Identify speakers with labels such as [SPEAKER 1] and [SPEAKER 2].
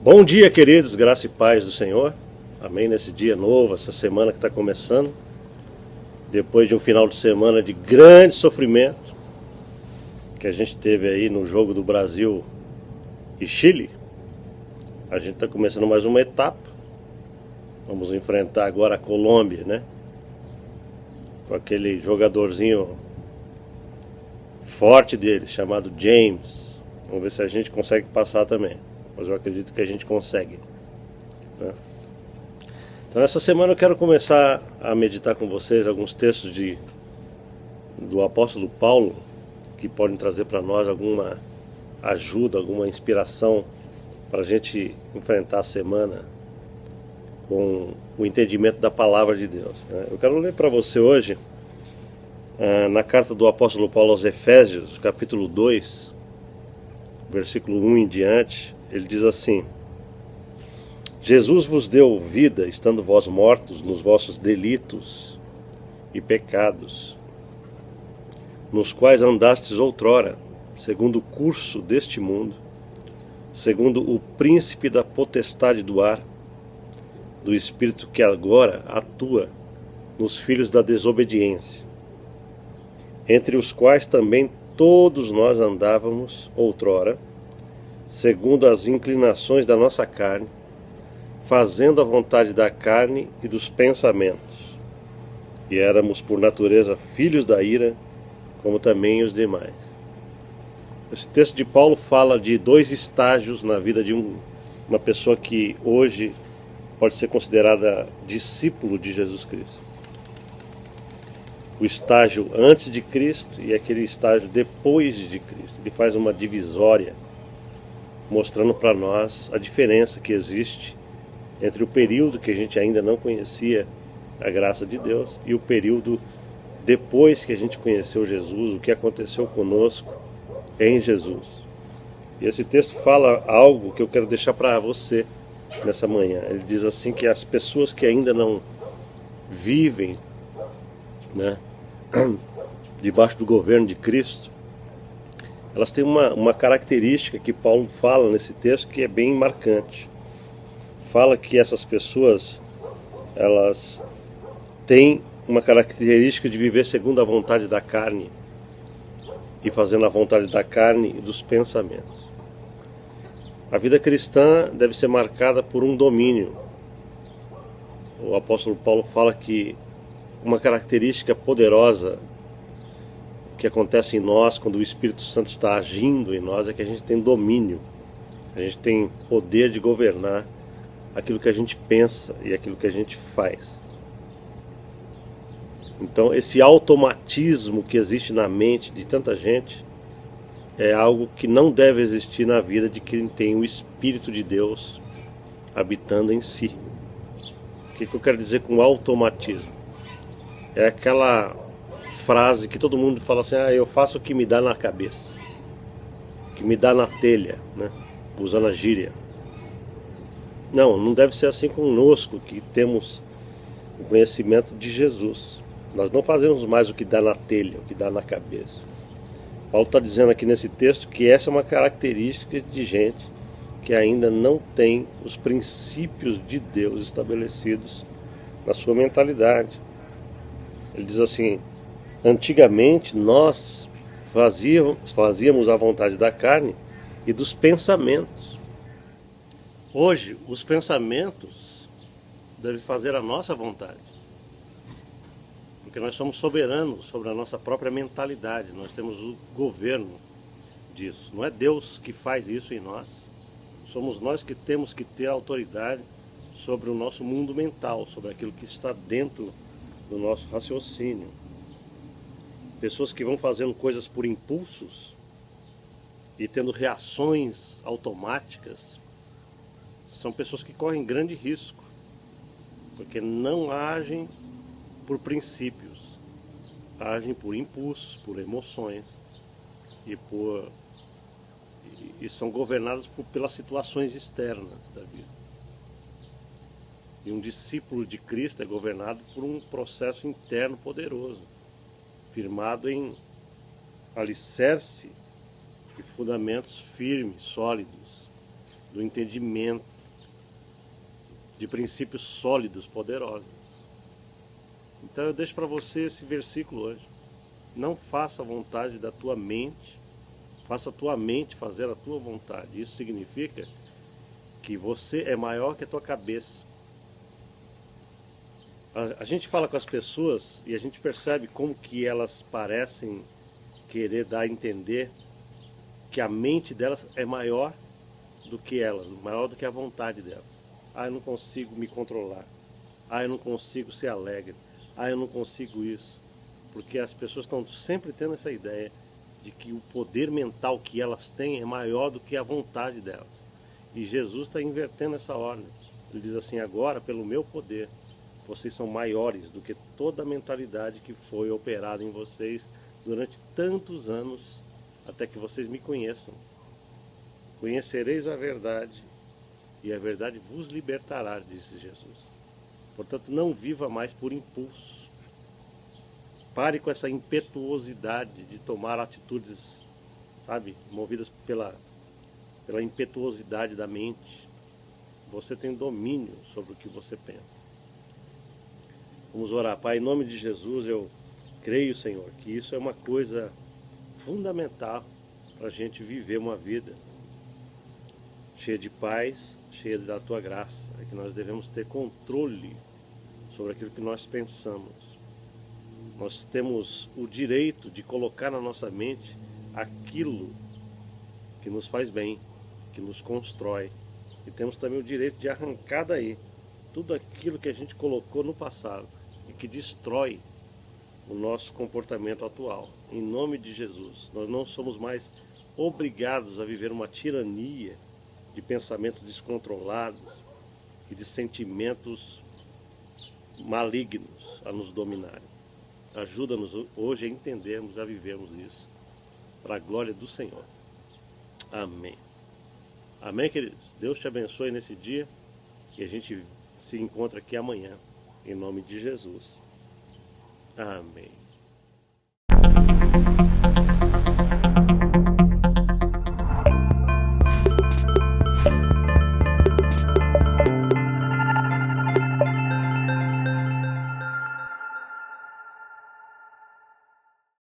[SPEAKER 1] Bom dia, queridos, graça e paz do Senhor. Amém. Nesse dia novo, essa semana que está começando, depois de um final de semana de grande sofrimento que a gente teve aí no jogo do Brasil e Chile, a gente está começando mais uma etapa. Vamos enfrentar agora a Colômbia, né? Com aquele jogadorzinho forte dele, chamado James. Vamos ver se a gente consegue passar também. Mas eu acredito que a gente consegue, né? Então essa semana eu quero começar a meditar com vocês alguns textos do apóstolo Paulo que podem trazer para nós alguma ajuda, alguma inspiração para a gente enfrentar a semana com o entendimento da palavra de Deus, né? Eu quero ler para você hoje na carta do apóstolo Paulo aos Efésios, capítulo 2, versículo 1 em diante. Ele diz assim: Jesus vos deu vida, estando vós mortos nos vossos delitos e pecados, nos quais andastes outrora, segundo o curso deste mundo, segundo o príncipe da potestade do ar, do espírito que agora atua nos filhos da desobediência, entre os quais também todos nós andávamos outrora, segundo as inclinações da nossa carne, fazendo a vontade da carne e dos pensamentos. E éramos por natureza filhos da ira, como também os demais. Esse texto de Paulo fala de dois estágios na vida de uma pessoa que hoje pode ser considerada discípulo de Jesus Cristo. O estágio antes de Cristo e aquele estágio depois de Cristo. Ele faz uma divisória, mostrando para nós a diferença que existe entre o período que a gente ainda não conhecia a graça de Deus e o período depois que a gente conheceu Jesus, o que aconteceu conosco em Jesus. E esse texto fala algo que eu quero deixar para você nessa manhã. Ele diz assim que as pessoas que ainda não vivem, né, debaixo do governo de Cristo, elas têm uma característica que Paulo fala nesse texto que é bem marcante. Fala que essas pessoas, elas têm uma característica de viver segundo a vontade da carne e fazendo a vontade da carne e dos pensamentos. A vida cristã deve ser marcada por um domínio. O apóstolo Paulo fala que uma característica poderosa que acontece em nós quando o Espírito Santo está agindo em nós é que a gente tem domínio, a gente tem poder de governar aquilo que a gente pensa e aquilo que a gente faz. Então esse automatismo que existe na mente de tanta gente é algo que não deve existir na vida de quem tem o Espírito de Deus habitando em si. O que eu quero dizer com automatismo? É aquela frase que todo mundo fala assim: eu faço o que me dá na cabeça, o que me dá na telha, né? Usando a gíria. Não deve ser assim conosco que temos o conhecimento de Jesus. Nós não fazemos mais o que dá na telha, o que dá na cabeça. Paulo está dizendo aqui nesse texto que essa é uma característica de gente que ainda não tem os princípios de Deus estabelecidos na sua mentalidade. Ele diz assim: antigamente nós fazíamos a vontade da carne e dos pensamentos. Hoje os pensamentos devem fazer a nossa vontade, porque nós somos soberanos sobre a nossa própria mentalidade. Nós temos o governo disso. Não é Deus que faz isso em nós. Somos nós que temos que ter a autoridade sobre o nosso mundo mental, sobre aquilo que está dentro do nosso raciocínio. Pessoas que vão fazendo coisas por impulsos e tendo reações automáticas são pessoas que correm grande risco, porque não agem por princípios, agem por impulsos, por emoções e são governadas pelas situações externas da vida. E um discípulo de Cristo é governado por um processo interno poderoso, firmado em alicerce e fundamentos firmes, sólidos, do entendimento de princípios sólidos, poderosos. Então eu deixo para você esse versículo hoje. Não faça a vontade da tua mente, faça a tua mente fazer a tua vontade. Isso significa que você é maior que a tua cabeça. A gente fala com as pessoas e a gente percebe como que elas parecem querer dar a entender que a mente delas é maior do que elas, maior do que a vontade delas. Ah, eu não consigo me controlar. Ah, eu não consigo ser alegre. Ah, eu não consigo isso. Porque as pessoas estão sempre tendo essa ideia de que o poder mental que elas têm é maior do que a vontade delas. E Jesus está invertendo essa ordem. Ele diz assim: agora, pelo meu poder, vocês são maiores do que toda a mentalidade que foi operada em vocês durante tantos anos, até que vocês me conheçam. Conhecereis a verdade, e a verdade vos libertará, disse Jesus. Portanto, não viva mais por impulso. Pare com essa impetuosidade de tomar atitudes, sabe, movidas pela impetuosidade da mente. Você tem domínio sobre o que você pensa. Vamos orar. Pai, em nome de Jesus, eu creio, Senhor, que isso é uma coisa fundamental para a gente viver uma vida cheia de paz, cheia da Tua graça. É que nós devemos ter controle sobre aquilo que nós pensamos. Nós temos o direito de colocar na nossa mente aquilo que nos faz bem, que nos constrói. E temos também o direito de arrancar daí tudo aquilo que a gente colocou no passado e que destrói o nosso comportamento atual. Em nome de Jesus, nós não somos mais obrigados a viver uma tirania de pensamentos descontrolados e de sentimentos malignos a nos dominarem. Ajuda-nos hoje a entendermos, a vivermos isso, para a glória do Senhor. Amém. Amém, queridos? Deus te abençoe nesse dia e a gente se encontra aqui amanhã, em nome de Jesus. Amém.